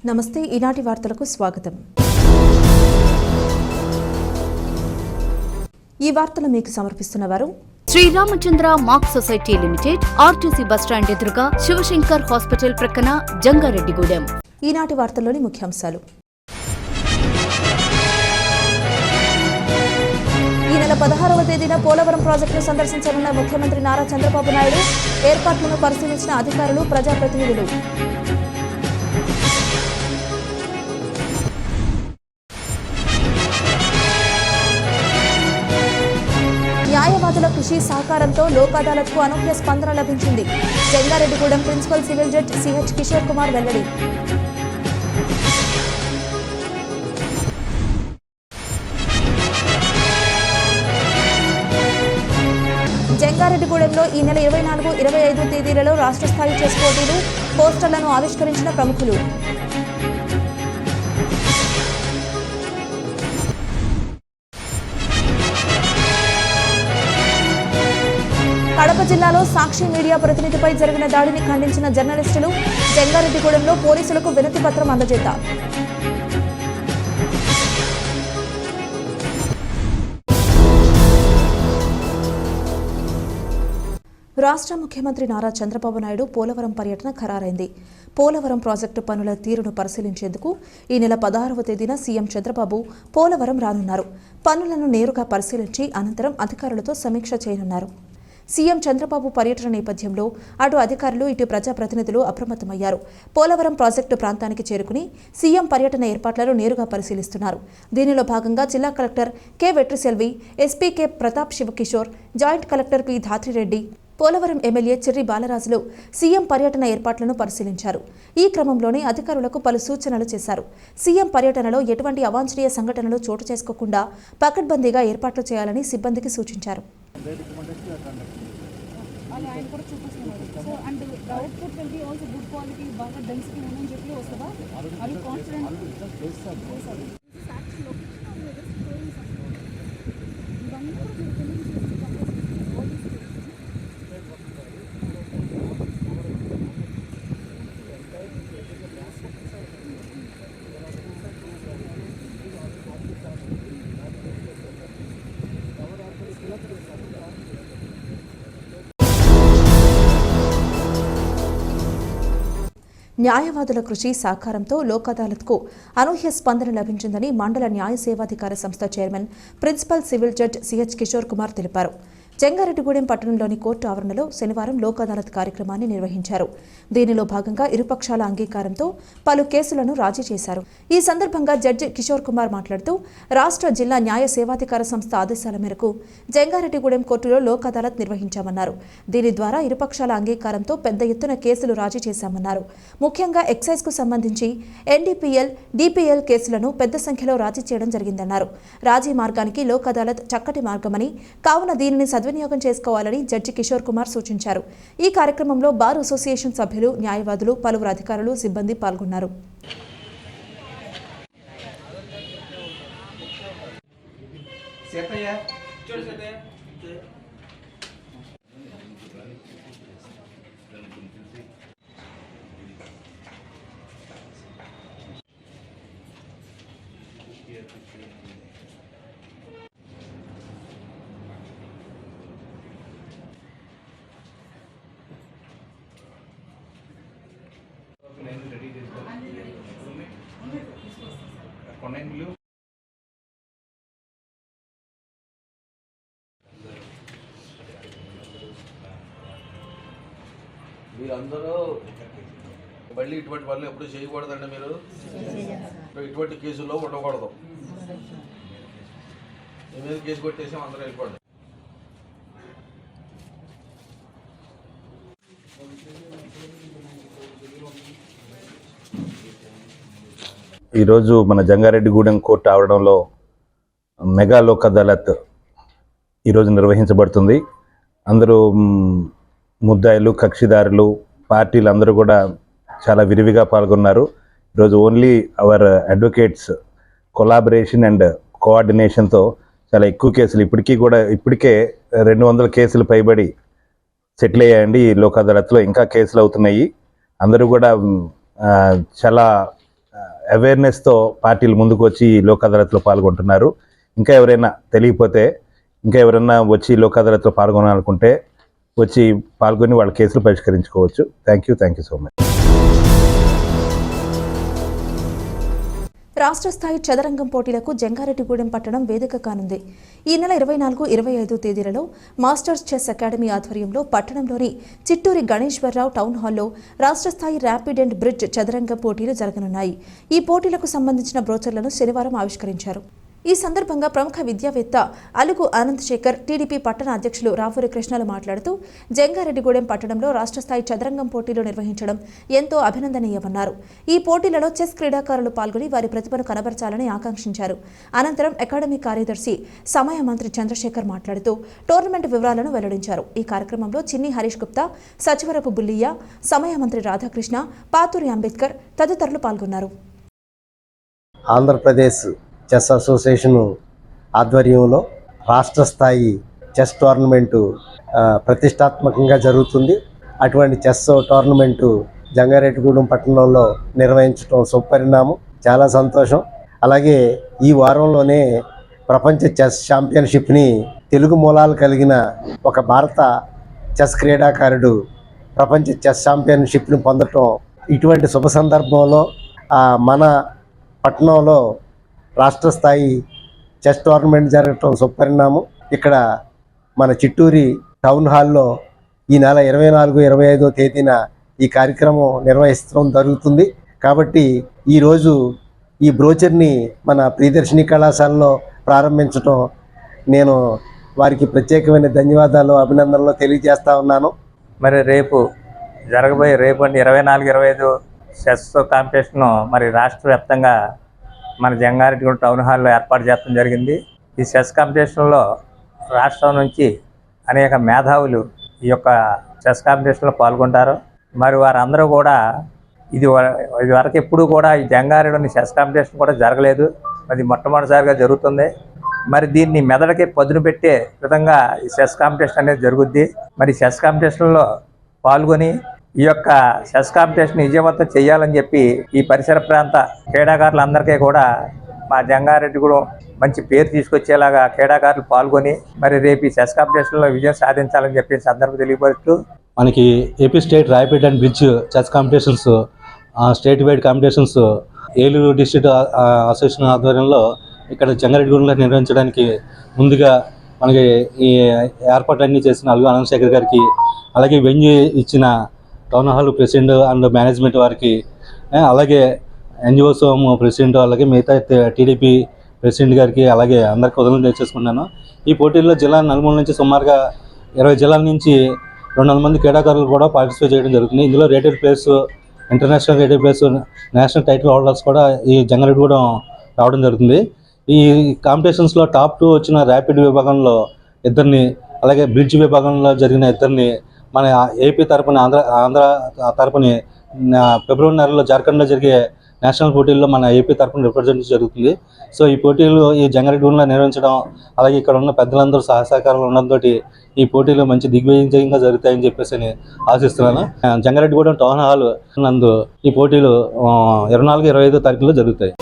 నమస్తే ఈనాటి వార్తలకు స్వాగతం. ఈ వార్తలు మీకు సమర్పిస్తున్నవారు Sriramachandra mark society limited, RTC bus stand ఎదురుగా, శివశంకర్ హాస్పిటల్ ప్రక్కన, జంగారెడ్డిగూడెం. ఈనాటి వార్తల్లోని ముఖ్యాంశాలు. ఈ నెల 16వ తేదీన పోలవరం ప్రాజెక్టును సందర్శించనున్న ముఖ్యమంత్రి నారా చంద్రబాబు నాయుడు. ఏర్పాట్లను పరిశీలించిన అధికారులు, ప్రజాప్రతినిధులు. న్యాయవాదుల కృషి సహకారంతో లోక్ అదాలత్కు అనూహ్య స్పందన లభించింది. Jangareddygudem principal civil judge CH Kishore Kumar వెల్లడి. జంగారెడ్డిగూడెంలో ఈ నెల 24, 25 తేదీలలో రాష్ట్ర స్థాయి చెస్ పోటీలు, పోస్టర్లను ఆవిష్కరించిన ప్రముఖులు. కడప జిల్లాలో సాక్షి మీడియా ప్రతినిధిపై జరిగిన దాడిని ఖండించిన జర్నలిస్టులు. జంగారెడ్డిగూడెంలో పోలీసులకు వినతి పత్రం అందజేత. రాష్ట్ర ముఖ్యమంత్రి నారా చంద్రబాబు నాయుడు పోలవరం పర్యటన ఖరారైంది. పోలవరం ప్రాజెక్టు పనుల తీరును పరిశీలించేందుకు ఈ నెల 16వ తేదీన సీఎం చంద్రబాబు పోలవరం రానున్నారు. పనులను నేరుగా పరిశీలించి అనంతరం అధికారులతో సమీక్ష చేయనున్నారు. సీఎం చంద్రబాబు పర్యటన నేపథ్యంలో అటు అధికారులు, ఇటు ప్రజాప్రతినిధులు అప్రమత్తమయ్యారు. పోలవరం ప్రాజెక్టు ప్రాంతానికి చేరుకుని సీఎం పర్యటన ఏర్పాట్లను నేరుగా పరిశీలిస్తున్నారు. దీనిలో భాగంగా జిల్లా collector K Vetriselvi, SP K Pratap Shivakishore, joint collector P Dhatri Reddy, Polavaram MLA Chirri బాలరాజులు సీఎం పర్యటన ఏర్పాట్లను పరిశీలించారు. ఈ క్రమంలోనే అధికారులకు పలు సూచనలు చేశారు. సీఎం పర్యటనలో ఎటువంటి అవాంఛనీయ సంఘటనలు చోటు చేసుకోకుండా పకడ్బందీగా ఏర్పాట్లు చేయాలని సిబ్బందికి సూచించారు. న్యాయవాదుల కృషి సహకారంతో లోక్ అదాలత్కు అనూహ్య స్పందన లభించిందని మండల న్యాయ సేవాధికార సంస్థ chairman, principal civil judge CH Kishore Kumar తెలిపారు. జంగారెడ్డిగూడెం పట్టణంలోని కోర్టు ఆవరణలో శనివారం లోక్ అదాలత్ కార్యక్రమాన్ని నిర్వహించారు. దీనిలో భాగంగా ఇరుపక్షాల అంగీకారంతో పలు కేసులను రాజీ చేశారు. ఈ సందర్భంగా జడ్జి కిషోర్ కుమార్ మాట్లాడుతూ, రాష్ట్ర జిల్లా న్యాయ సేవాధికార సంస్థ ఆదేశాల మేరకు జంగారెడ్డిగూడెం కోర్టులో లోక్ అదాలత్ నిర్వహించామన్నారు. దీని ద్వారా ఇరుపక్షాల అంగీకారంతో పెద్ద ఎత్తున కేసులు రాజీ చేశామన్నారు. ముఖ్యంగా ఎక్సైజ్కు సంబంధించి ఎన్డీపీఎల్, డీపీఎల్ కేసులను పెద్ద సంఖ్యలో రాజీ చేయడం జరిగిందన్నారు. రాజీ మార్గానికి లోక్ అదాలత్ చక్కటి మార్గమని, కావున దీనిని సద్వినియోగం చేసుకోవాలని జడ్జి కిషోర్ కుమార్ సూచించారు. ఈ కార్యక్రమంలో బార్ అసోసియేషన్ సభ్యులు, న్యాయవాదులు, పలువురు అధికారులు, సిబ్బంది పాల్గొన్నారు. మీరందరూ మళ్ళీ ఇటువంటి పనులు ఎప్పుడు చేయకూడదండి. మీరు ఇటువంటి కేసుల్లో ఉండకూడదు. మీ మీద కేసు కొట్టేసి అందరూ వెళ్ళిపోండి. ఈరోజు మన జంగారెడ్డిగూడెం కోర్టు ఆవరణలో మెగా లోక్ అదాలత్ ఈరోజు నిర్వహించబడుతుంది. అందరూ ముద్దాయిలు, కక్షిదారులు, పార్టీలు అందరూ కూడా చాలా విరివిగా పాల్గొన్నారు. ఈరోజు only our advocates collaboration and కోఆర్డినేషన్తో చాలా ఎక్కువ కేసులు ఇప్పటికే 200 కేసులు పైబడి సెటిల్ అయ్యాయండి ఈ లోక్ అదాలత్లో. ఇంకా కేసులు అవుతున్నాయి. అందరూ కూడా చాలా అవేర్నెస్తో పార్టీలు ముందుకు వచ్చి లోక్ అదాలత్లో పాల్గొంటున్నారు. ఇంకా ఎవరైనా తెలియకపోతే, ఇంకా ఎవరైనా వచ్చి లోక్ అదాలత్లో పాల్గొనాలనుకుంటే వచ్చి పాల్గొని వాళ్ళ కేసులు పరిష్కరించుకోవచ్చు. Thank you so much. రాష్ట్ర స్థాయి చదరంగం పోటీలకు జంగారెడ్డిగూడెం పట్టణం వేదిక కానుంది. ఈ నెల 24, 25 తేదీలలో మాస్టర్స్ చెస్ అకాడమీ ఆధ్వర్యంలో పట్టణంలోని చిట్టూరి గణేశ్వరరావు టౌన్ హాల్లో రాష్ట్ర స్థాయి ర్యాపిడ్ అండ్ బ్రిడ్జ్ చదరంగం పోటీలు జరగనున్నాయి. ఈ పోటీలకు సంబంధించిన బ్రోచర్లను శనివారం ఆవిష్కరించారు. ఈ సందర్భంగా ప్రముఖ విద్యావేత్త అలుగు ఆనంద్ శేఖర్, టీడీపీ పట్టణ అధ్యక్షులు రావూరి కృష్ణలు మాట్లాడుతూ జంగారెడ్డిగూడెం పట్టణంలో రాష్ట్ర స్థాయి చదరంగం పోటీలు నిర్వహించడం ఎంతో అభినందనీయమన్నారు. ఈ పోటీలలో చెస్ క్రీడాకారులు పాల్గొని వారి ప్రతిభను కనబరచాలని ఆకాంక్షించారు. అనంతరం అకాడమీ కార్యదర్శి సమయ మంత్రి చంద్రశేఖర్ మాట్లాడుతూ టోర్నమెంట్ వివరాలను వెల్లడించారు. ఈ కార్యక్రమంలో చిన్ని హరీష్ గుప్తా, సచివరపు బుల్లియ్య, సమయ మంత్రి రాధాకృష్ణ, పాతూరి అంబేద్కర్ తదితరులు పాల్గొన్నారు. ఆంధ్రప్రదేశ్ చెస్ అసోసియేషన్ ఆధ్వర్యంలో రాష్ట్ర స్థాయి చెస్ టోర్నమెంటు ప్రతిష్టాత్మకంగా జరుగుతుంది. అటువంటి చెస్ టోర్నమెంటు జంగారెడ్డిగూడెం పట్టణంలో నిర్వహించడం సుపరిణామం, చాలా సంతోషం. అలాగే ఈ వారంలోనే ప్రపంచ చెస్ ఛాంపియన్షిప్ని తెలుగు మూలాలు కలిగిన ఒక భారత చెస్ క్రీడాకారుడు ప్రపంచ చెస్ ఛాంపియన్షిప్ని పొందటం, ఇటువంటి శుభ సందర్భంలో మన పట్టణంలో రాష్ట్ర స్థాయి చెస్ టోర్నమెంట్ జరగటం సుపరిణామం. ఇక్కడ మన చిట్టూరి టౌన్ హాల్లో ఈ నెల 24, 25 తేదీన ఈ కార్యక్రమం నిర్వహించడం జరుగుతుంది. కాబట్టి ఈరోజు ఈ బ్రోచర్ని మన ప్రియదర్శిని కళాశాలలో ప్రారంభించడం నేను వారికి ప్రత్యేకమైన ధన్యవాదాలు, అభినందనలు తెలియజేస్తా ఉన్నాను. మరి రేపు జరగబోయే అంటే 24, 25 చెస్ కాంపిటీషన్ మరి రాష్ట్ర వ్యాప్తంగా మన జంగారెడ్డిగూడెం టౌన్ హాల్లో ఏర్పాటు చేయడం జరిగింది. ఈ చెస్ కాంపిటీషన్లో రాష్ట్రం నుంచి అనేక మేధావులు ఈ యొక్క చెస్ కాంపిటీషన్లో పాల్గొంటారు. మరి వారందరూ కూడా ఇది వరకు ఎప్పుడు కూడా ఈ జంగారెడ్డి చెస్ కాంపిటీషన్ కూడా జరగలేదు, అది మొట్టమొదటిసారిగా జరుగుతుంది. మరి దీన్ని మెదడుకి పదును పెట్టే విధంగా ఈ చెస్ కాంపిటీషన్ అనేది జరుగుద్ది. మరి చెస్ కాంపిటీషన్లో పాల్గొని ఈ యొక్క చెస్ కాంపిటీషన్ విజయవంతం చేయాలని చెప్పి ఈ పరిసర ప్రాంత క్రీడాకారులందరికీ కూడా మా జంగారెడ్డిగూడెం మంచి పేరు తీసుకొచ్చేలాగా క్రీడాకారులు పాల్గొని మరి రేపు ఈ చెస్ కాంపిటీషన్లో విజయం సాధించాలని చెప్పి సందర్భం తెలియపరుస్తూ, మనకి AP state rapid and bridge chess competitions, state wide competitions Eluru district association ఆధ్వర్యంలో ఇక్కడ జంగారెడ్డిగూడెంలో నిర్వహించడానికి ముందుగా మనకి ఈ ఏర్పాట్లన్నీ చేసిన అలుగు ఆనంద్ శేఖర్ గారికి, అలాగే వెన్యూ ఇచ్చిన town hall president and management వారికి, అలాగే ఎన్జిఓస్ ప్రెసిడెంట్, అలాగే మిగతా టీడీపీ ప్రెసిడెంట్ గారికి, అలాగే అందరికీ వదలను తెలియజేసుకున్నాను. ఈ పోటీల్లో జిల్లా నలుమూల నుంచి సుమారుగా 20 జిల్లాల నుంచి 200 మంది క్రీడాకారులు కూడా పార్టిసిపేట్ చేయడం జరుగుతుంది. ఇందులో rated players, international rated players, national title holders కూడా ఈ జంగారెడ్డిగూడెం రావడం జరుగుతుంది. ఈ కాంపిటీషన్స్లో టాప్ 2 వచ్చిన ర్యాపిడ్ విభాగంలో 2ని, అలాగే బ్రిడ్జ్ విభాగంలో జరిగిన 2ని మన ఏపీ తరపున ఆంధ్ర తరపుని ఫిబ్రవరి నెలలో జార్ఖండ్లో జరిగే నేషనల్ పోటీల్లో మన ఏపీ తరపున రిప్రజెంట్ జరుగుతుంది. సో ఈ పోటీలు ఈ జంగారెడ్డిగూడెంలో నిర్వహించడం, అలాగే ఇక్కడ ఉన్న పెద్దలందరూ సహకారాలు ఉండడంతో ఈ పోటీలు మంచి దిగ్విజయంగా జరుగుతాయని చెప్పేసి ఆశిస్తున్నాను. జంగారెడ్డిగూడెం టౌన్ హాల్ నందు ఈ పోటీలు 24, 25 తారీఖులో జరుగుతాయి.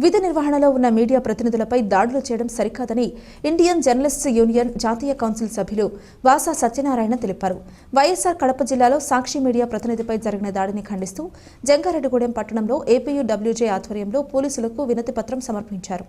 విధి నిర్వహణలో ఉన్న మీడియా ప్రతినిధులపై దాడులు చేయడం సరికాదని ఇండియన్ జర్నలిస్ట్స్ యూనియన్ జాతీయ కౌన్సిల్ సభ్యులు వాసా సత్యనారాయణ తెలిపారు. వైఎస్ఆర్ కడప జిల్లాలో సాక్షి మీడియా ప్రతినిధిపై జరిగిన దాడిని ఖండిస్తూ జంగారెడ్డిగూడెం పట్టణంలో ఏపీయూడబ్ల్యూజే ఆధ్వర్యంలో పోలీసులకు వినతి పత్రం సమర్పించారు.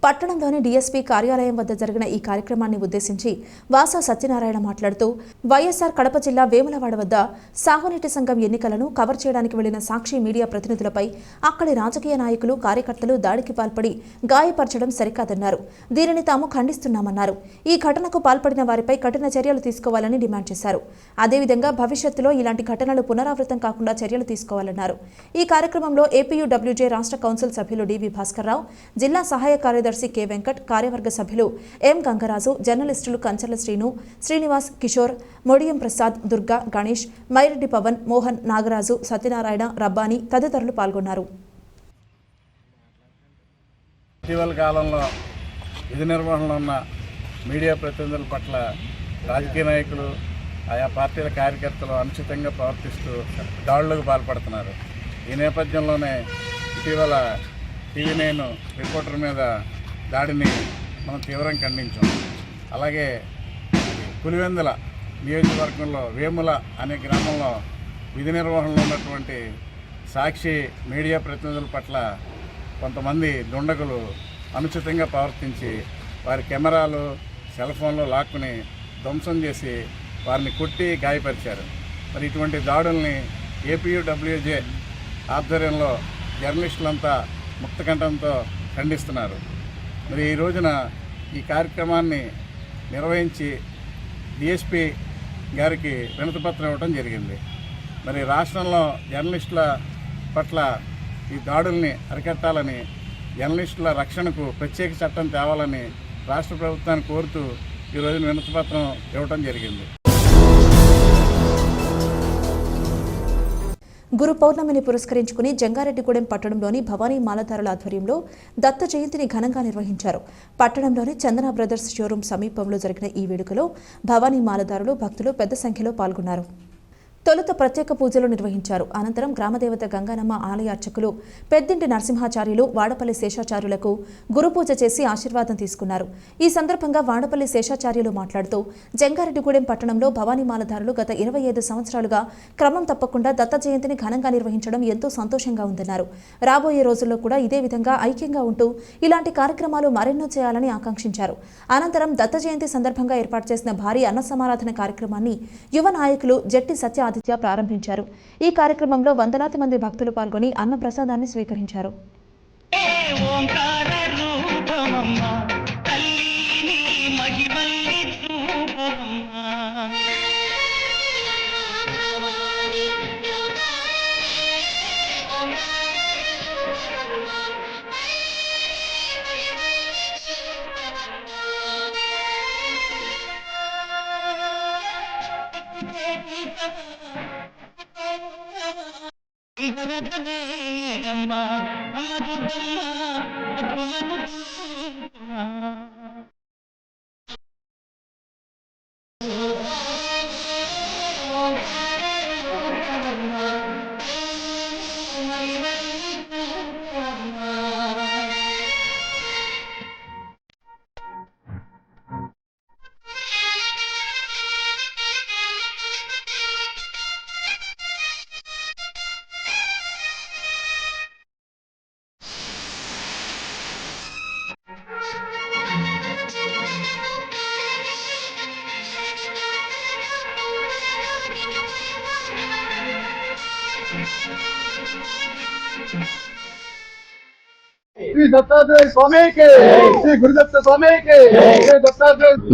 పట్టణంలోని డీఎస్పీ కార్యాలయం వద్ద జరిగిన ఈ కార్యక్రమాన్ని ఉద్దేశించి వాసా సత్యనారాయణ మాట్లాడుతూ వైఎస్ఆర్ కడప జిల్లా వేములవాడ వద్ద సాగునీటి సంఘం ఎన్నికలను కవర్ చేయడానికి వెళ్లిన సాక్షి మీడియా ప్రతినిధులపై అక్కడి రాజకీయ నాయకులు, కార్యకర్తలు దాడికి పాల్పడి గాయపరచడం సరికాదన్నారు. దీనిని తాము ఖండిస్తున్నామన్నారు. ఈ ఘటనకు పాల్పడిన వారిపై కఠిన చర్యలు తీసుకోవాలని డిమాండ్ చేశారు. అదేవిధంగా భవిష్యత్తులో ఇలాంటి ఘటనలు పునరావృతం కాకుండా చర్యలు తీసుకోవాలన్నారు. ఈ కార్యక్రమంలో ఏపీయూడబ్ల్యూజే రాష్ట్ర కౌన్సిల్ సభ్యులు డివి భాస్కర్రావు, జిల్లా సహాయ కార్యదర్శి కె వెంకట్, కార్యవర్గ సభ్యులు ఎం గంగరాజు, జర్నలిస్టులు కంచర్ల శ్రీను, శ్రీనివాస్, కిషోర్, మొడియం ప్రసాద్, దుర్గా, గణేష్, మైరెడ్డి పవన్, మోహన్, నాగరాజు, సత్యనారాయణ, రబ్బాని తదితరులు పాల్గొన్నారు. ఇటీవల కాలంలో విధి నిర్వహణలో ఉన్న మీడియా ప్రతినిధుల పట్ల రాజకీయ నాయకులు, ఆయా పార్టీల కార్యకర్తలు అనుచితంగా ప్రవర్తిస్తూ దాడులకు పాల్పడుతున్నారు. ఈ నేపథ్యంలోనే ఇటీవల టీవీ9 రిపోర్టర్ మీద దాడిని మనం తీవ్రంగా ఖండించాం. అలాగే పులివెందుల నియోజకవర్గంలో వేముల అనే గ్రామంలో విధి నిర్వహణలో ఉన్నటువంటి సాక్షి మీడియా ప్రతినిధుల పట్ల కొంతమంది దుండగులు అనుచితంగా ప్రవర్తించి వారి కెమెరాలు సెల్ ఫోన్లు లాక్కుని ధ్వంసం చేసి వారిని కొట్టి గాయపరిచారు. మరి ఇటువంటి దాడుల్ని ఏపీయూడబ్ల్యూజే ఆధ్వర్యంలో జర్నలిస్టులంతా ముక్తకంఠంతో ఖండిస్తున్నారు. మరి ఈ రోజున ఈ కార్యక్రమాన్ని నిర్వహించి డిఎస్పీ గారికి వినతిపత్రం ఇవ్వడం జరిగింది. మరి రాష్ట్రంలో జర్నలిస్టుల పట్ల ఈ దాడుల్ని అరికట్టాలని, జర్నలిస్టుల రక్షణకు ప్రత్యేక చట్టం తేవాలని రాష్ట్ర ప్రభుత్వాన్ని కోరుతూ ఈ రోజున వినతిపత్రం ఇవ్వడం జరిగింది. గురు పౌర్ణమిని పురస్కరించుకుని జంగారెడ్డిగూడెం పట్టణంలోని భవానీ మాలధారుల ఆధ్వర్యంలో దత్త జయంతిని ఘనంగా నిర్వహించారు. పట్టణంలోని చందన బ్రదర్స్ షోరూం సమీపంలో జరిగిన ఈ వేడుకలో భవానీ మాలధారులు, భక్తులు పెద్ద సంఖ్యలో పాల్గొన్నారు. తొలుత ప్రత్యేక పూజలు నిర్వహించారు. అనంతరం గ్రామదేవత గంగానమ్మ ఆలయ అర్చకులు పెద్దింటి నరసింహాచార్యులు వాడపల్లి శేషాచార్యులకు గురుపూజ చేసి ఆశీర్వాదం తీసుకున్నారు. ఈ సందర్భంగా వాడపల్లి శేషాచార్యులు మాట్లాడుతూ జంగారెడ్డిగూడెం పట్టణంలో భవానీ మాలధారులు గత 25 సంవత్సరాలుగా క్రమం తప్పకుండా దత్త జయంతిని ఘనంగా నిర్వహించడం ఎంతో సంతోషంగా ఉందన్నారు. రాబోయే రోజుల్లో కూడా ఇదే విధంగా ఐక్యంగా ఉంటూ ఇలాంటి కార్యక్రమాలు మరెన్నో చేయాలని ఆకాంక్షించారు. అనంతరం దత్త జయంతి సందర్భంగా ఏర్పాటు చేసిన భారీ అన్న సమారాధన కార్యక్రమాన్ని యువ నాయకులు జట్టి సత్య ఆదిత్య ప్రారంభించారు. ఈ కార్యక్రమంలో వందలాది మంది భక్తులు పాల్గొని అన్న ప్రసాదాన్ని స్వీకరించారు.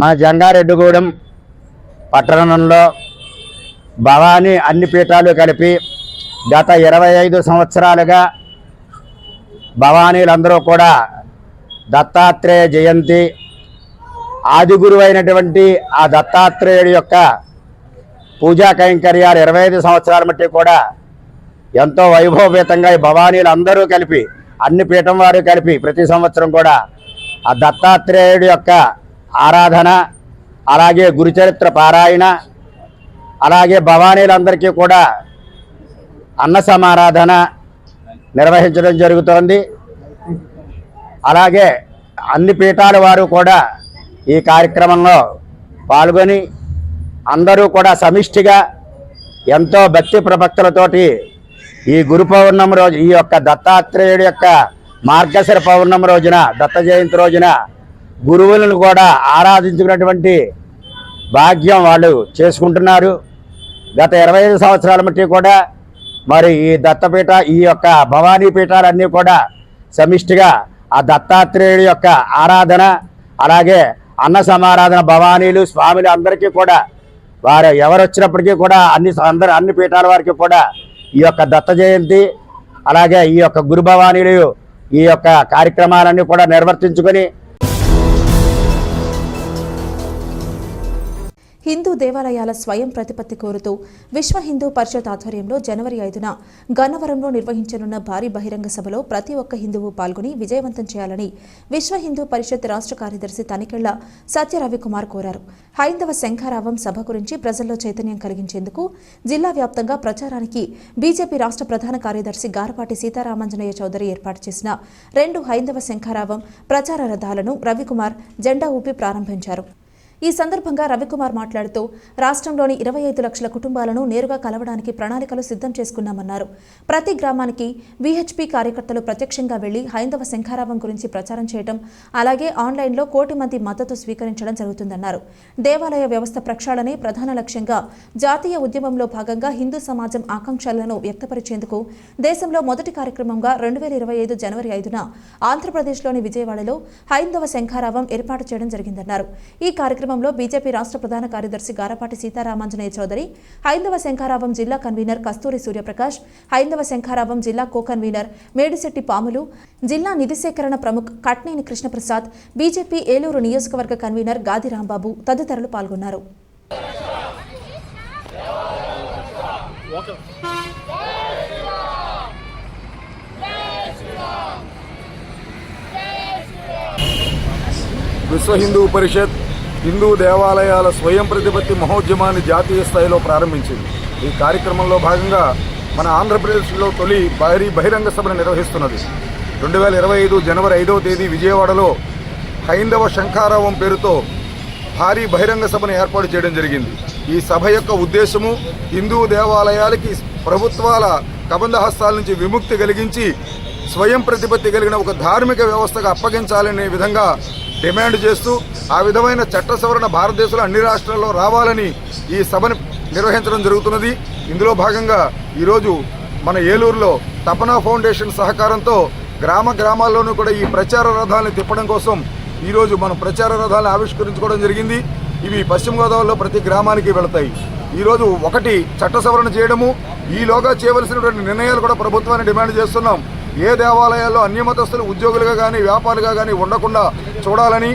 మా జంగారెడ్డిగూడెం పట్టణంలో భవానీ అన్ని పీఠాలు కలిపి గత 25 సంవత్సరాలుగా భవానీలందరూ కూడా దత్తాత్రేయ జయంతి, ఆది గురువు అయినటువంటి ఆ దత్తాత్రేయుడి యొక్క పూజా కైంకర్యాలు 25 సంవత్సరాల మట్టి కూడా ఎంతో వైభవపేతంగా ఈ భవానీలందరూ కలిపి, అన్ని పీఠం వారు కలిపి ప్రతి సంవత్సరం కూడా ఆ దత్తాత్రేయుడి యొక్క ఆరాధన, అలాగే గురుచరిత్ర పారాయణ, అలాగే భవానీలందరికీ కూడా అన్న సమారాధన నిర్వహించడం జరుగుతోంది. అలాగే అన్ని పీఠాల వారు కూడా ఈ కార్యక్రమంలో పాల్గొని అందరూ కూడా సమిష్టిగా ఎంతో భక్తి ప్రభక్తులతోటి ఈ గురు పౌర్ణమి రోజు, ఈ యొక్క దత్తాత్రేయుడి యొక్క మార్గశిర పౌర్ణమి రోజున, దత్త జయంతి రోజున గురువులను కూడా ఆరాధించుకున్నటువంటి భాగ్యం వాళ్ళు చేసుకుంటున్నారు. గత 25 సంవత్సరాల మట్టి కూడా మరి ఈ దత్తపీఠ, ఈ యొక్క భవానీ పీఠాలన్నీ కూడా సమిష్టిగా ఆ దత్తాత్రేయుడి యొక్క ఆరాధన, అలాగే అన్న సమారాధన భవానీలు స్వాములు అందరికీ కూడా వారు ఎవరు వచ్చినప్పటికీ కూడా అన్ని పీఠాల వారికి కూడా ఈ యొక్క దత్త జయంతి, అలాగే ఈ యొక్క గురు భవానీలు ఈ యొక్క కార్యక్రమాలన్నీ కూడా నిర్వర్తించుకొని హిందూ దేవాలయాల స్వయం ప్రతిపత్తి కోరుతూ విశ్వ హిందూ పరిషత్ ఆధ్వర్యంలో జనవరి 5న గన్నవరంలో నిర్వహించనున్న భారీ బహిరంగ సభలో ప్రతి ఒక్క హిందువు పాల్గొని విజయవంతం చేయాలని విశ్వ హిందూ పరిషత్ రాష్ట్ర కార్యదర్శి తనికెళ్ల సత్య రవికుమార్ కోరారు. హైందవ శంఖారావం సభ గురించి ప్రజల్లో చైతన్యం కలిగించేందుకు జిల్లా వ్యాప్తంగా ప్రచారానికి బీజేపీ రాష్ట్ర ప్రధాన కార్యదర్శి గారపాటి సీతారామాంజనేయ చౌదరి ఏర్పాటు చేసిన 2 హైందవ శంఖారావం ప్రచార రథాలను రవికుమార్ జెండా ఊపి ప్రారంభించారు. ఈ సందర్భంగా రవికుమార్ మాట్లాడుతూ రాష్ట్రంలోని 25 లక్షల కుటుంబాలను నేరుగా కలవడానికి ప్రణాళికలు సిద్ధం చేసుకున్నామన్నారు. ప్రతి గ్రామానికి వీహెచ్పీ కార్యకర్తలు ప్రత్యక్షంగా వెళ్లి హైందవ శంఖారావం గురించి ప్రచారం చేయడం, అలాగే ఆన్లైన్లో 1 కోటి మంది మద్దతు స్వీకరించడం జరుగుతుందన్నారు. దేవాలయ వ్యవస్థ ప్రక్షాళనే ప్రధాన లక్ష్యంగా జాతీయ ఉద్యమంలో భాగంగా హిందూ సమాజం ఆకాంక్షలను వ్యక్తపరిచేందుకు దేశంలో మొదటి కార్యక్రమంగా 2025 జనవరి 5న ఆంధ్రప్రదేశ్లోని విజయవాడలో హైందవ శంఖారావం ఏర్పాటు చేయడం జరిగిందన్నారు. ఈ కార్యక్రమంలో బీజేపీ రాష్ట్ర ప్రధాన కార్యదర్శి గారపాటి సీతారామాంజనేయ చౌదరి, హైందవ శంఖారావం జిల్లా కన్వీనర్ కస్తూరి సూర్యప్రకాష్, హైందవ శంఖారావం జిల్లా కో కన్వీనర్ మేడిశెట్టి పాములు, జిల్లా నిధి సేకరణ ప్రముఖ్ కట్నేని కృష్ణప్రసాద్, బీజేపీ ఏలూరు నియోజకవర్గ కన్వీనర్ గాది రాంబాబు తదితరులు పాల్గొన్నారు. విశ్వ హిందూ పరిషత్ హిందూ దేవాలయాల స్వయం ప్రతిపత్తి మహోద్యమాన్ని జాతీయ స్థాయిలో ప్రారంభించింది. ఈ కార్యక్రమంలో భాగంగా మన ఆంధ్రప్రదేశ్లో తొలి భారీ బహిరంగ సభను నిర్వహిస్తున్నది. 2025 జనవరి 5వ తేదీ విజయవాడలో హైందవ శంఖారావం పేరుతో భారీ బహిరంగ సభను ఏర్పాటు చేయడం జరిగింది. ఈ సభ యొక్క ఉద్దేశము హిందూ దేవాలయాలకి ప్రభుత్వాల కబంధ హస్తాల నుంచి విముక్తి కలిగించి స్వయం ప్రతిపత్తి కలిగిన ఒక ధార్మిక వ్యవస్థగా అప్పగించాలనే విధంగా డిమాండ్ చేస్తూ ఆ విధమైన చట్ట సవరణ భారతదేశంలో అన్ని రాష్ట్రాల్లో రావాలని ఈ సభను నిర్వహించడం జరుగుతున్నది. ఇందులో భాగంగా ఈరోజు మన ఏలూరులో తపనా ఫౌండేషన్ సహకారంతో గ్రామాల్లోనూ కూడా ఈ ప్రచార రథాలను తిప్పడం కోసం ఈరోజు మనం ప్రచార రథాలను ఆవిష్కరించుకోవడం జరిగింది. ఇవి పశ్చిమ గోదావరిలో ప్రతి గ్రామానికి వెళతాయి. ఈరోజు ఒకటి చట్ట సవరణ చేయడము, ఈలోగా చేయవలసినటువంటి నిర్ణయాలు కూడా ప్రభుత్వాన్ని డిమాండ్ చేస్తున్నాం. ఏ దేవాలయాల్లో అన్యమతస్తులు ఉద్యోగులుగా కానీ వ్యాపారులుగా కానీ ఉండకుండా చూడాలని,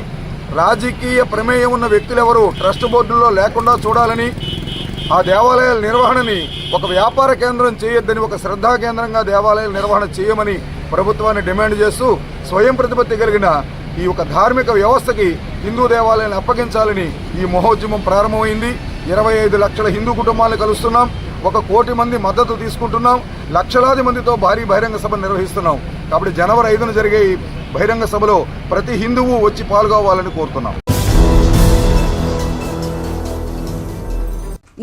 రాజకీయ ప్రమేయం ఉన్న వ్యక్తులెవరూ ట్రస్ట్ బోర్డుల్లో లేకుండా చూడాలని, ఆ దేవాలయాల నిర్వహణని ఒక వ్యాపార కేంద్రం చేయొద్దని ఒక శ్రద్ధా కేంద్రంగా దేవాలయాల నిర్వహణ చేయమని ప్రభుత్వాన్ని డిమాండ్ చేస్తూ స్వయం ప్రతిపత్తి కలిగిన ఈ ఒక ధార్మిక వ్యవస్థకి హిందూ దేవాలయాలను అప్పగించాలని ఈ మహోద్యమం ప్రారంభమైంది. 25 లక్షల హిందూ కుటుంబాలను కలుస్తున్నాం. 1 కోటి మంది మద్దతు తీసుకుంటున్నాం. లక్షలాది మందితో భారీ బహిరంగ సభ నిర్వహిస్తున్నాం. కాబట్టి జనవరి 5న జరిగే ఈ బహిరంగ సభలో ప్రతి హిందువు వచ్చి పాల్గొవాలని కోరుతున్నాం.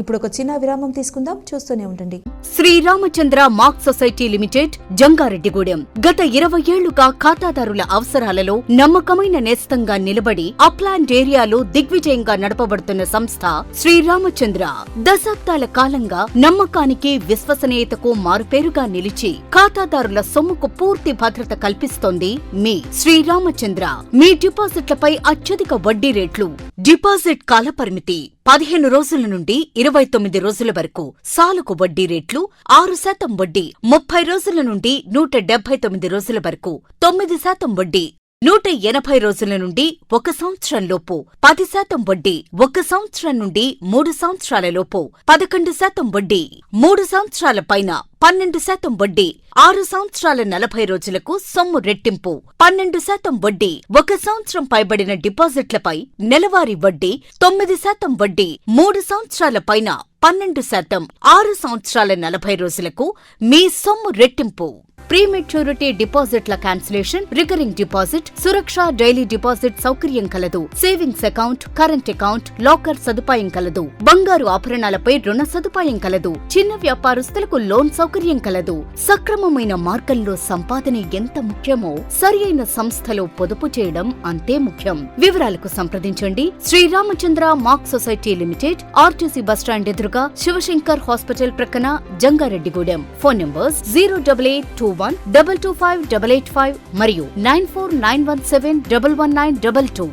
ఇప్పుడు ఒక చిన్న విరామం తీసుకుందాం, చూస్తూనే ఉండండి. Sriramachandra mark society limited, Jangareddygudem. గత 20 ఏళ్లుగా ఖాతాదారుల అవసరాలలో నమ్మకమైన నేస్తంగా నిలబడి అప్లాండ్ ఏరియాలో దిగ్విజయంగా నడపబడుతున్న సంస్థ శ్రీరామచంద్ర. దశాబ్దాల కాలంగా నమ్మకానికి, విశ్వసనీయతకు మారుపేరుగా నిలిచి ఖాతాదారుల సొమ్ముకు పూర్తి భద్రత కల్పిస్తోంది మీ శ్రీరామచంద్ర. మీ డిపాజిట్లపై అత్యధిక వడ్డీ రేట్లు, డిపాజిట్ కాలపరిమితి 15 రోజుల నుండి 29 రోజుల వరకు, సాలుకు వడ్డీ రేట్లు 6% వడ్డీ, 30 రోజుల నుండి 179 రోజుల వరకు, 9% వడ్డీ, 180 రోజుల నుండి 1 సంవత్సరం లోపు, 10% వడ్డీ, 1 సంవత్సరం నుండి 3 సంవత్సరాల లోపు, 11% వడ్డీ, 3 సంవత్సరాల పైన 12% వడ్డీ, 6 సంవత్సరాల 40 రోజులకు సొమ్ము రెట్టింపు, 12% వడ్డీ, 1 సంవత్సరం పైబడిన డిపాజిట్లపై నెలవారీ వడ్డీ, 9% వడ్డీ, 3 సంవత్సరాల పైన 12%, 6 సంవత్సరాల 40 రోజులకు మీ సొమ్ము రెట్టింపు. ప్రీమెచ్యూరిటీ డిపాజిట్ల క్యాన్సిలేషన్, రికరింగ్ డిపాజిట్, సురక్ష డైలీ డిపాజిట్ సౌకర్యం కలదు. Savings account, current account, locker సదుపాయం కలదు. బంగారు ఆభరణాలపై రుణ సదుపాయం కలదు. చిన్న వ్యాపారస్తులకు లోన్ సౌకర్యం కలదు. సక్రమమైన మార్గంలో సంపాదన ఎంత ముఖ్యమో సరియైన సంస్థలో పొదుపు చేయడం అంతే ముఖ్యం. వివరాలకు సంప్రదించండి. Sriramachandra mark society limited, RTC bus stand ఎదురుగా, శివశంకర్ హాస్పిటల్ ప్రక్కన, జంగారెడ్డిగూడెం. ఫోన్ నంబర్స్ 08821225885 మరియు 9491711922.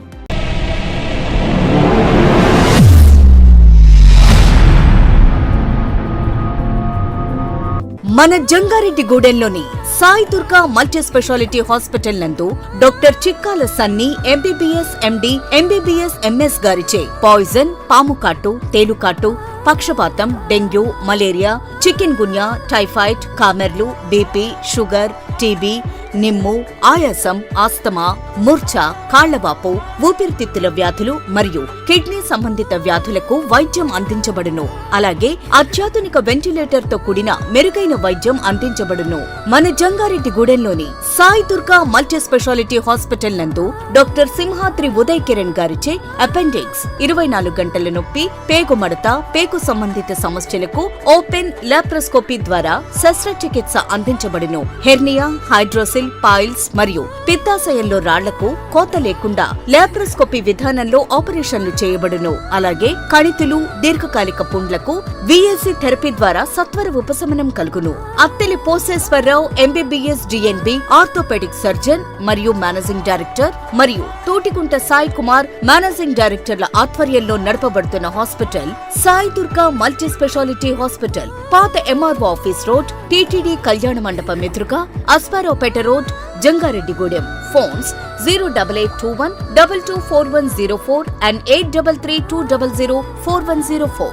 మన జంగారెడ్డిగూడెంలోని Sai Durga multi speciality hospital నందు doctor Chikkala Sunny MBBS MD MBBS MS గారిచే పాయిజన్, పాము కాటు, తేలుకాటు, పక్షపాతం, dengue, malaria, chikungunya, typhoid, కామెర్లు, బీపీ, షుగర్, టీబీ, నిమ్ము, ఆయాసం, ఆస్తమా, మూర్ఛ, కాళ్లవాపు, ఊపిరితిత్తుల వ్యాధులు మరియు కిడ్నీ సంబంధిత వ్యాధులకు వైద్యం అందించబడును. అలాగే అత్యాధునిక వెంటిలేటర్ తో కూడిన మెరుగైన వైద్యం అందించబడును. మన జంగారెడ్డిగూడెంలోని Sai Durga multi speciality hospital నందు డాక్టర్ సింహాద్రి ఉదయ్ కిరణ్ గారిచే అపెండిక్స్, 24 గంటల నొప్పి, పేగుమడత, పేగు సంబంధిత సమస్యలకు ఓపెన్ లాప్రోస్కోపీ ద్వారా శస్త్రచికిత్స అందించబడును. హెర్నియా, హైడ్రోసిల్, పైల్స్ మరియు పిత్తాశయంలో రాళ్లకు కోత లేకుండా లాప్రోస్కోపీ విధానంలో ఆపరేషన్లు చేయబడును. అలాగే కణితులు, దీర్ఘకాలిక పుండ్లకు విఎల్సి థెరపీ ద్వారా సత్వర ఉపశమనం కలుగును. Atteli Poseswararao MBBS DNB orthopaedic surgeon మరియు మేనేజింగ్ డైరెక్టర్ మరియు తోటికుంట సాయి కుమార్ మేనేజింగ్ డైరెక్టర్ల ఆధ్వర్యంలో నడపబడుతున్న hospital Sai Durga multi speciality hospital, పాత MRO office road, TTD Kalyana Mandapam ఎదురుగా, Aspararaopeta road, Jangareddygudem. Phones 08821 224104 and 8332004104.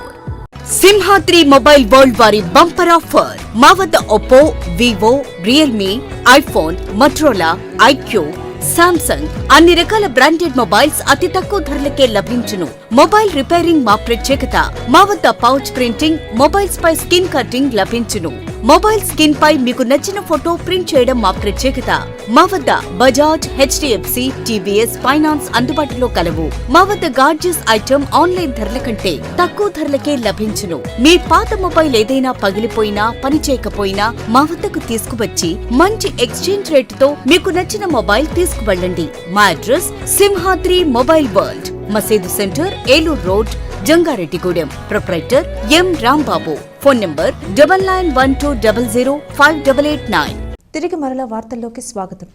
Simhadri mobile world వారి బంపర్ ఆఫర్. మా వద్ద Oppo, Vivo, Realme, iPhone, Motorola, iQOO, Samsung అన్ని రకాల బ్రాండెడ్ మొబైల్స్ అతి తక్కువ ధరలకే లభించును. మొబైల్ రిపేరింగ్ మా ప్రత్యేకత. మా వద్ద పౌచ్ ప్రింటింగ్, మొబైల్స్ పై స్కిన్ కటింగ్ లభించును. మొబైల్ స్కిన్ పై మీకు నచ్చిన ఫోటో ప్రింట్ చేయడం మా ప్రత్యేకత. మా వద్ద బజాజ్, హెచ్డిఎఫ్సి, టీవీఎస్ ఫైనాన్స్ అందుబాటులో కలవు. మా వద్ద గార్జియస్ ఐటమ్ ఆన్లైన్ ధరల కంటే తక్కువ ధరలకే లభించును. మీ పాత మొబైల్ ఏదైనా పగిలిపోయినా, పనిచేయకపోయినా మా వద్దకు తీసుకువచ్చి మంచి ఎక్స్చేంజ్ రేటుతో మీకు నచ్చిన మొబైల్ తీసుకువెళ్ళండి. మా అడ్రస్ సింహాద్రి మొబైల్ వరల్డ్, మసీదు centre, Eluru road, Jangareddygudem. Proprietor ఎం రాంబాబు. Phone number 9912005889. తిరిగి మరలా వార్తల్లోకి స్వాగతం.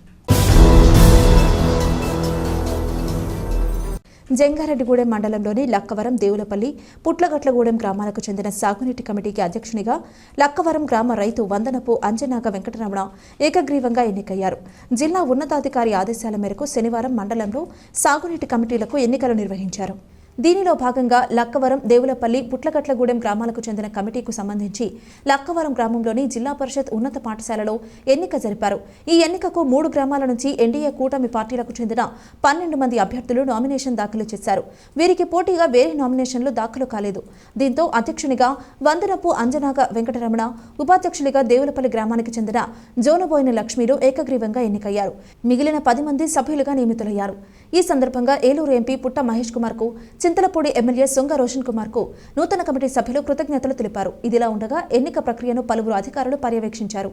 జంగారెడ్డిగూడెం మండలంలోని లక్కవరం, దేవులపల్లి, పుట్లగట్లగూడెం గ్రామాలకు చెందిన సాగునీటి కమిటీకి అధ్యక్షునిగా లక్కవరం గ్రామ రైతు వందనపు అంజనాగ వెంకటరమణ ఏకగ్రీవంగా ఎన్నికయ్యారు. జిల్లా ఉన్నతాధికారి ఆదేశాల మేరకు శనివారం మండలంలో సాగునీటి కమిటీలకు ఎన్నికలు నిర్వహించారు. దీనిలో భాగంగా లక్కవరం, దేవులపల్లి, పుట్లగట్లగూడెం గ్రామాలకు చెందిన కమిటీకు సంబంధించి లక్కవరం గ్రామంలోని జిల్లా పరిషత్ ఉన్నత పాఠశాలలో ఎన్నిక జరిపారు. ఈ ఎన్నికకు 3 గ్రామాల నుంచి ఎన్డీఏ కూటమి పార్టీలకు చెందిన 12 మంది అభ్యర్థులు నామినేషన్ దాఖలు చేశారు. వీరికి పోటీగా వేరే నామినేషన్లు దాఖలు కాలేదు. దీంతో అధ్యక్షునిగా వందనపు అంజనాగ వెంకటరమణ, ఉపాధ్యక్షులుగా దేవులపల్లి గ్రామానికి చెందిన జోనబోయిన లక్ష్మీలు ఏకగ్రీవంగా ఎన్నికయ్యారు. మిగిలిన 10 మంది సభ్యులుగా నియమితులయ్యారు. ఈ సందర్భంగా ఏలూరు ఎంపీ పుట్ట మహేష్ కుమార్ కు, చింతలపూడి ఎమ్మెల్యే సొంగ రోషన్ కుమార్ కు నూతన కమిటీ సభ్యులు కృతజ్ఞతలు తెలిపారు. ఇదిలా ఉండగా ఎన్నిక ప్రక్రియను పలువురు అధికారులు పర్యవేక్షించారు.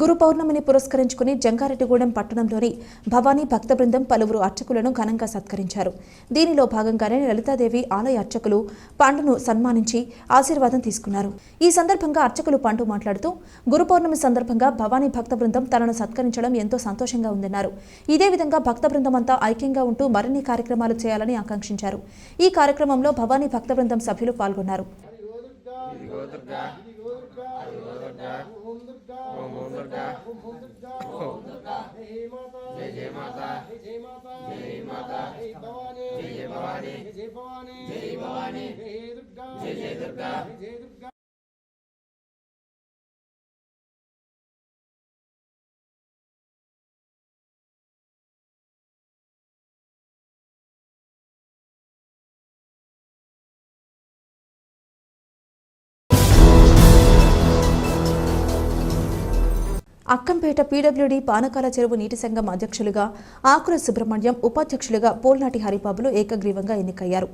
గురు పౌర్ణమిని పురస్కరించుకుని జంగారెడ్డిగూడెం పట్టణంలోని భవానీ భక్త బృందం పలువురు అర్చకులను ఘనంగా సత్కరించారు. దీనిలో భాగంగానే లలితాదేవి ఆలయ అర్చకులు పండును సన్మానించి ఆశీర్వాదం తీసుకున్నారు. ఈ సందర్భంగా అర్చకులు పండు మాట్లాడుతూ, గురు పౌర్ణమి సందర్భంగా భవానీ భక్త బృందం తనను సత్కరించడం ఎంతో సంతోషంగా ఉందన్నారు. ఇదే విధంగా భక్త బృందం అంతా ఐక్యంగా ఉంటూ మరిన్ని కార్యక్రమాలు చేయాలని ఆకాంక్షించారు. ఈ కార్యక్రమంలో భవానీ భక్త బృందం సభ్యులు పాల్గొన్నారు. అక్కంపేట పీడబ్ల్యూడీ పానకాల చెరువు నీటి సంఘం అధ్యక్షులుగా ఆకుల సుబ్రహ్మణ్యం, ఉపాధ్యక్షులుగా పోల్నాటి హరిబాబులు ఏకగ్రీవంగా ఎన్నికయ్యారు.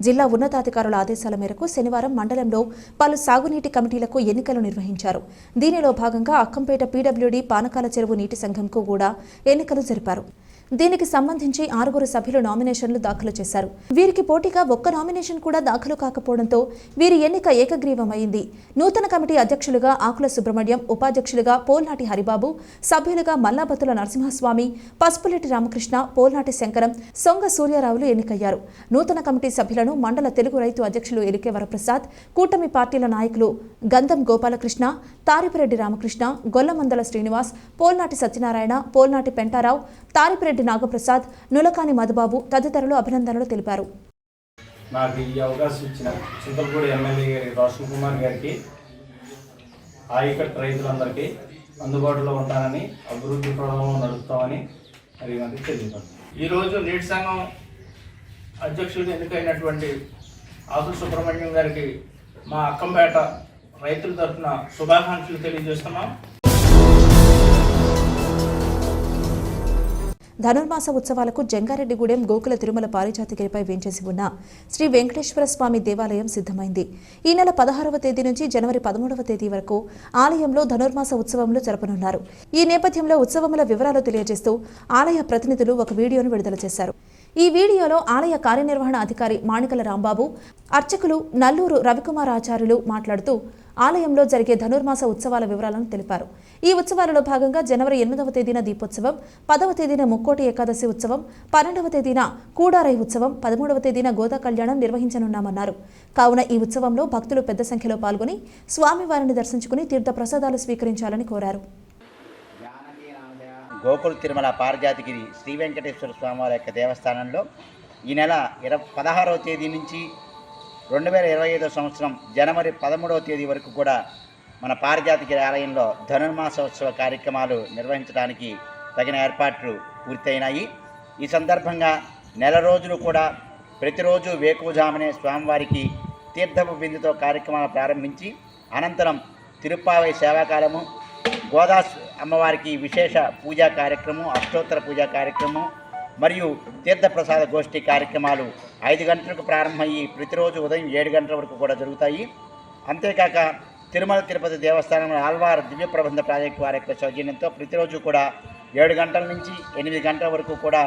జిల్లా ఉన్నతాధికారుల ఆదేశాల మేరకు శనివారం మండలంలో పలు సాగునీటి కమిటీలకు ఎన్నికలు నిర్వహించారు. దీనిలో భాగంగా అక్కంపేట పీడబ్ల్యూడీ పానకాల చెరువు నీటి సంఘంకు కూడా ఎన్నికలు జరిపారు. దీనికి సంబంధించి 6 సభ్యులు నామినేషన్లు దాఖలు చేశారు. వీరికి పోటీగా ఒక్క నామినేషన్ కూడా దాఖలు కాకపోవడంతో వీరి ఎన్నిక ఏకగ్రీవమైంది. నూతన కమిటీ అధ్యక్షులుగా ఆకుల సుబ్రహ్మణ్యం, ఉపాధ్యక్షులుగా పోల్నాటి హరిబాబు, సభ్యులుగా మల్లాబత్తుల నరసింహస్వామి, పసుపులెట్టి రామకృష్ణ, పోల్నాటి శంకరం, సొంగ సూర్యారావులు ఎన్నికయ్యారు. నూతన కమిటీ సభ్యులను మండల తెలుగు రైతు అధ్యక్షులు ఎలికే వరప్రసాద్, కూటమి పార్టీల నాయకులు గంధం గోపాలకృష్ణ, తారిపిరెడ్డి రామకృష్ణ, గొల్లమందల శ్రీనివాస్, పోల్నాటి సత్యనారాయణ, పోల్నాటి పెంటారావు, తారిపిరెడ్డి నాగప్రసాద్, నులకాని మధుబాబు తదితరులు అభినందనలు తెలిపారు. నాకు ఈ అవకాశం ఇచ్చిన చింతలపూడి ఎమ్మెల్యే గారి రోషన్ కుమార్ గారికి, ఆయకట్టు రైతులందరికీ అందుబాటులో ఉంటానని, అభివృద్ధి పదంలో నడుపుతామని మరి తెలియదు. ఈరోజు నీటి సంఘం అధ్యక్షులుగా ఎన్నికైనటువంటి ఆకుల సుబ్రహ్మణ్యం గారికి మా అక్కంపేట రైతుల తరఫున శుభాకాంక్షలు తెలియజేస్తున్నాం. ధనుర్మాస ఉత్సవాలకు జంగారెడ్డిగూడెం గోకుల తిరుమల పారిజాతిగిరిపై వేంచేసి ఉన్న శ్రీ వెంకటేశ్వర స్వామి దేవాలయం సిద్ధమైంది. ఈ నెల 16వ తేదీ నుంచి జనవరి 13వ తేదీ వరకు ఆలయంలో ధనుర్మాస ఉత్సవములు జరపనున్నారు. ఈ నేపథ్యంలో ఉత్సవముల వివరాలు తెలియజేస్తూ ఆలయ ప్రతినిధులు ఒక వీడియోను విడుదల చేశారు. ఈ వీడియోలో ఆలయ కార్యనిర్వహణ అధికారి మాణికల రాంబాబు, అర్చకులు నల్లూరు రవికుమార్ ఆచార్యులు మాట్లాడుతూ ఆలయంలో జరిగే ధనుర్మాస ఉత్సవాల వివరాలను తెలిపారు. ఈ ఉత్సవాలలో భాగంగా జనవరి 8వ తేదీన దీపోత్సవం, 10వ తేదీన ముక్కోటి ఏకాదశి ఉత్సవం, 12వ తేదీన కూడారై ఉత్సవం, 13వ తేదీన గోదా కళ్యాణం నిర్వహించనున్నామన్నారు. కావున ఈ ఉత్సవంలో భక్తులు పెద్ద సంఖ్యలో పాల్గొని స్వామివారిని దర్శించుకుని తీర్థ ప్రసాదాలు స్వీకరించాలని కోరారు. గోకుల తిరుమల పారిజాతిగిరి శ్రీ వెంకటేశ్వర స్వామివారి యొక్క దేవస్థానంలో ఈ నెల 16వ తేదీ నుంచి 2025 సంవత్సరం జనవరి 13వ తేదీ వరకు కూడా మన పారిజాతిగిరి ఆలయంలో ధనుర్మాసోత్సవ కార్యక్రమాలు నిర్వహించడానికి తగిన ఏర్పాట్లు పూర్తయినాయి. ఈ సందర్భంగా నెల రోజులు కూడా ప్రతిరోజు వేకువజామునే స్వామివారికి తీర్థపు బిందుతో కార్యక్రమాలు ప్రారంభించి అనంతరం తిరుప్పావై సేవాకాలము, గోదా అమ్మవారికి విశేష పూజా కార్యక్రమం, అష్టోత్తర పూజా కార్యక్రమం మరియు తీర్థప్రసాద గోష్ఠి కార్యక్రమాలు 5 గంటలకు ప్రారంభమయ్యి ప్రతిరోజు ఉదయం 7 గంటల వరకు కూడా జరుగుతాయి. అంతేకాక తిరుమల తిరుపతి దేవస్థానంలో ఆల్వార్ దివ్య ప్రబంధ ప్రాజెక్టు వారి యొక్క సౌజన్యంతో ప్రతిరోజు కూడా 7 గంటల నుంచి 8 గంటల వరకు కూడా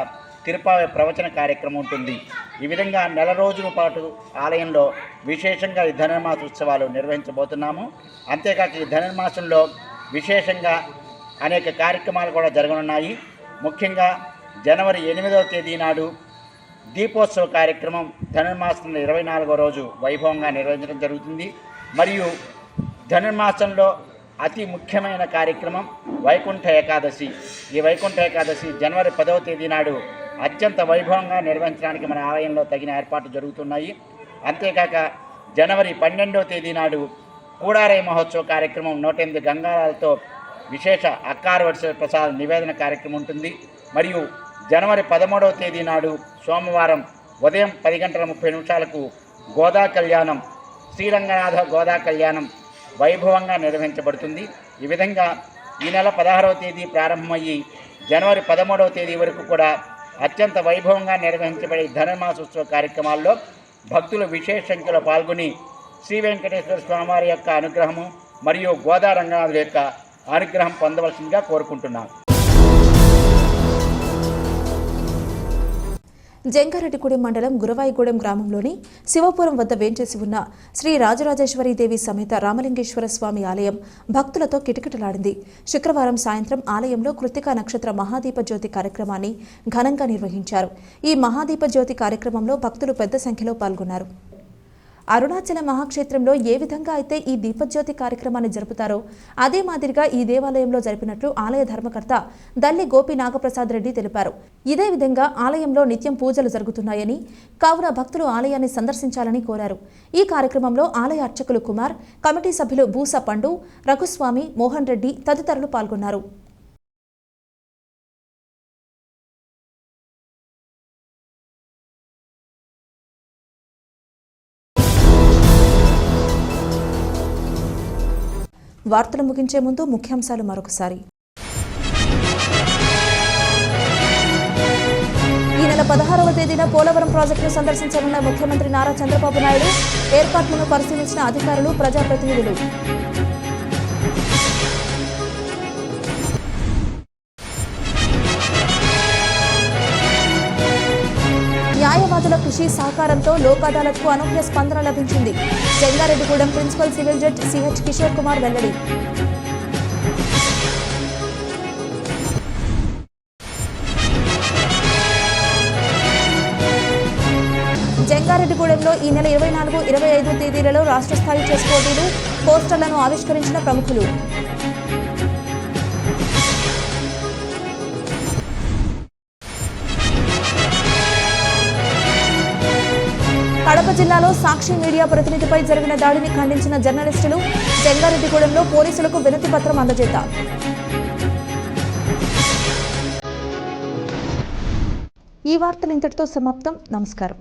తిరుపావై ప్రవచన కార్యక్రమం ఉంటుంది. ఈ విధంగా నెల రోజుల పాటు ఆలయంలో విశేషంగా ఈ ధనుర్మాస ఉత్సవాలు నిర్వహించబోతున్నాము. అంతేకాక ఈ ధనుర్మాసంలో విశేషంగా అనేక కార్యక్రమాలు కూడా జరగనున్నాయి. ముఖ్యంగా జనవరి 8వ తేదీ నాడు దీపోత్సవ కార్యక్రమం ధనుర్మాసంలో 24వ రోజు వైభవంగా నిర్వహించడం జరుగుతుంది. మరియు ధనుర్మాసంలో అతి ముఖ్యమైన కార్యక్రమం వైకుంఠ ఏకాదశి. ఈ వైకుంఠ ఏకాదశి జనవరి 10వ తేదీ నాడు అత్యంత వైభవంగా నిర్వహించడానికి మన ఆలయంలో తగిన ఏర్పాట్లు జరుగుతున్నాయి. అంతేకాక జనవరి 12వ తేదీ నాడు కూడారై మహోత్సవ కార్యక్రమం 108 గంగారాలతో విశేష అక్కార వరుస ప్రసాద నివేదన కార్యక్రమం ఉంటుంది. మరియు జనవరి 13వ తేదీ నాడు సోమవారం ఉదయం 10:30 గోదా కళ్యాణం, శ్రీరంగనాథ గోదా కళ్యాణం వైభవంగా నిర్వహించబడుతుంది. ఈ విధంగా ఈ నెల 16వ తేదీ ప్రారంభమయ్యి జనవరి 13వ తేదీ వరకు కూడా అత్యంత వైభవంగా నిర్వహించబడే ధనుర్మాసోత్సవ కార్యక్రమాల్లో భక్తులు విశేష సంఖ్యలో పాల్గొని శ్రీ వెంకటేశ్వర స్వామివారి యొక్క అనుగ్రహము మరియు గోదా రంగనాథుల యొక్క అనుగ్రహం పొందవలసిందిగా కోరుకుంటున్నాను. జంగారెడ్డిగూడెం మండలం గురవాయిగూడెం గ్రామంలోని శివపురం వద్ద వేంచేసి ఉన్న శ్రీ రాజరాజేశ్వరీదేవి సమేత రామలింగేశ్వర స్వామి ఆలయం భక్తులతో కిటకిటలాడింది. శుక్రవారం సాయంత్రం ఆలయంలో కృత్తికా నక్షత్ర మహాదీప జ్యోతి కార్యక్రమాన్ని ఘనంగా నిర్వహించారు. ఈ మహాదీప జ్యోతి కార్యక్రమంలో భక్తులు పెద్ద సంఖ్యలో పాల్గొన్నారు. అరుణాచల మహాక్షేత్రంలో ఏ విధంగా అయితే ఈ దీపజ్యోతి కార్యక్రమాన్ని జరుపుతారో అదే మాదిరిగా ఈ దేవాలయంలో జరిపినట్లు ఆలయ ధర్మకర్త దల్లి గోపి నాగప్రసాద్ రెడ్డి తెలిపారు. ఇదే విధంగా ఆలయంలో నిత్యం పూజలు జరుగుతున్నాయని, కావున భక్తులు ఆలయాన్ని సందర్శించాలని కోరారు. ఈ కార్యక్రమంలో ఆలయ అర్చకులు కుమార్, కమిటీ సభ్యులు బూస పండు, రఘుస్వామి, మోహన్ రెడ్డి తదితరులు పాల్గొన్నారు. వార్తలు ముగించే ముందు ముఖ్యాంశాలు మరొకసారి. నెల 16వ తేదీన పోలవరం ప్రాజెక్టును సందర్శించనున్న ముఖ్యమంత్రి నారా చంద్రబాబు నాయుడు ఏర్పాట్లను పరిశీలించిన అధికారులు, ప్రజాప్రతినిధులు. న్యాయవాదుల కృషి సహకారంతో లోక్ అదాలత్కు అనూహ్య స్పందన లభించింది. Jangareddygudem principal civil judge CH Kishore Kumar వెల్లడి. జంగారెడ్డిగూడెంలో ఈ నెల 24, 25 తేదీలలో రాష్ట్ర స్థాయి చెస్ పోటీలు, పోస్టర్లను ఆవిష్కరించిన ప్రముఖులు. కడప జిల్లాలో సాక్షి మీడియా ప్రతినిధిపై జరిగిన దాడిని ఖండించిన జర్నలిస్టులు జంగారెడ్డిగూడెంలో పోలీసులకు వినతి పత్రం అందజేత. ఈ వార్తలు ఇంతటితో సమాప్తం. నమస్కారం.